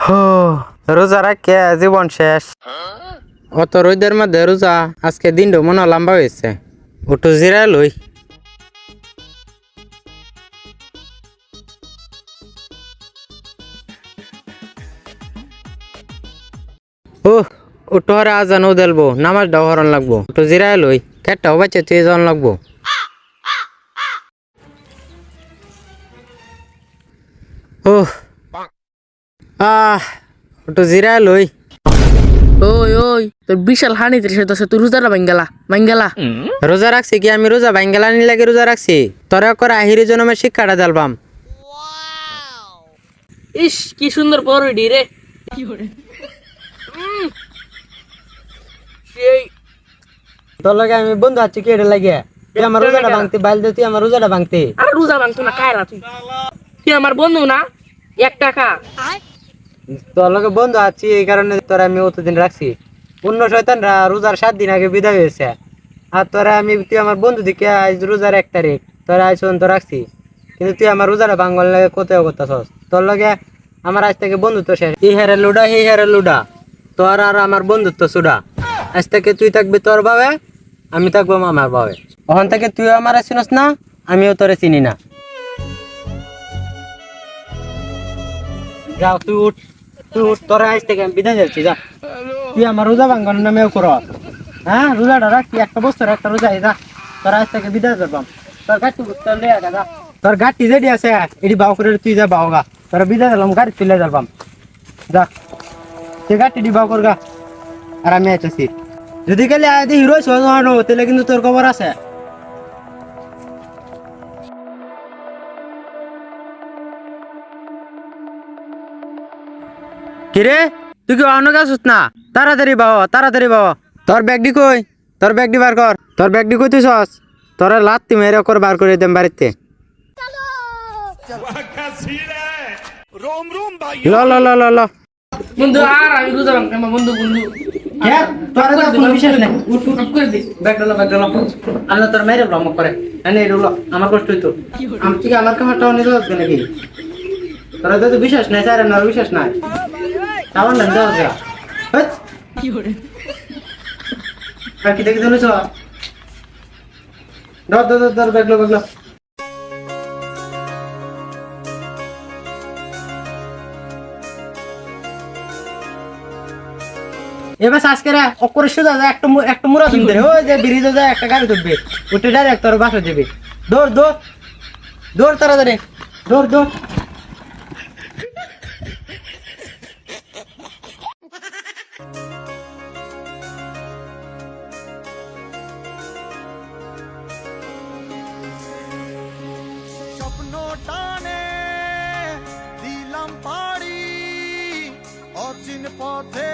হো, রোজা রাখে জীবন শেষ। অত রোদের মধ্যে রোজা, আজকে দিনটা মনে লম্বা হয়েছে। ওটু জিরা লই। ও ওটু হরে আজান ও দেলবো, নামাজ দাও হরণ লাগবো। ওটু জিরা লই, কেটটাও বাচ্চা তুই যাওয়ান লাগবো। ও ওটু জিরা লই। ওই ওই তোর বিশাল হানি সে তুই রোজাটা ভাঙ্গালা ভাঙ্গালা। রোজা রাখছি কি আমি? রোজা ভাঙ্গেলা নি লাগে রোজা রাখছি। তোরা করে আহিরি জনমের শিক্ষাটা দেলবাম। ইস কি সুন্দর পরোডি রে। সেই তোর লগে আমি বন্ধু আছি কি এটা লাগে? তুই আমার রোজাটা ভাঙতে বাইল দে, তুই আমার রোজাটা ভাঙতে। আর রোজা ভাঙতো না কায়রা তুই। তুই আমার বন্ধু না, 1 টাকা। তোর লগে বন্ধু আছি এই কারণে তোরা আমি অতদিন রাখছি। অন্য শয়তানরা রোজার 7 দিন আগে বিদায় হয়েছে। আর তোরা তুই আমার বন্ধু দিকে আজ রোজার 1 তারিখ তোরা আজ পর্যন্ত রাখছি, কিন্তু তুই আমার রোজাটা ভাঙবার লাগে কোথাও করতেছস। তোর লগে আমার আজ থেকে বন্ধুত্ব শেষ। এই হেরে লুডা এই হেরে লুডা, তোর আর আমার বন্ধুত্ব সুডা। আজ থেকে তুই থাকবি তোর ভাবে, আমি থাকবো আমার ভাবে। ওখান থেকে তুই আমার চিনস না, আমিও তোরে চিনি না। যাও তুই উঠ, তুই উঠ, তোরা আজ থেকে আমি বিদায় যাচ্ছি। যা, তুই আমার রোজা ভাঙবার নামেও কর। হ্যাঁ রোজাটা রাখছি, একটা বছর একটা রোজা। যা, তোর আজ থেকে বিদায় করবাম। তোর গাড়ি তোর লে যা, তোর গাড়ি যেটি আছে এটি বাউ করে তুই যা বাও গা। তোরা বিদায় দিলাম, গাড়ি তুলে যাবাম। যা, সে গাড়িটি বাউ কর গা, আর আমি আইতেছি। যদি গেলে আদি হিরো সোহানো তাহলে কিন্তু তোর খবর আছে। কিরে তুই কি অন্য গাছ না? তাড়াতাড়ি বাবা, তাড়াতাড়ি বাবা। তোর ব্যাগডি কই? তোর ব্যাগডি বার কর। তোর ব্যাগডি কই তুই সস? তোরা লাত্তি মেরে কর বার করে দেম বাড়িতে। ল ল ল ল ল। বন্ধু আর আমি রোজা ভাঙতাম না, বন্ধু বন্ধু। তোরা তো কোনো বিশেষ নাই। উঠ উঠ করে দে। ব্যাগডা ল। আল্লাহ তোর মেরে ব্লক করে। এনে এলো আমার কষ্ট হইতো। আমি কি আমার কামারটাও নিতে হবে নাকি? তোরা তো বিশ্বাস নাই, স্যার আমার বিশ্বাস নাই। আমার না দাও যা। কি করে? আর কি দেখে চলেছ? ধর ব্যাগলো। এবার আজকে অকরে সোজা যায় একটা মুড়া তুলতে ওই যে ব্রিজে যায় একটা গাড়ি তুলবে, ওটা ডাইরেক্ট তোর বাসা যাবে। দৌড় তাড়াতাড়ি দৌড়। স্বপ্ন টানে দিলাম পাড়ি অচিন পথে।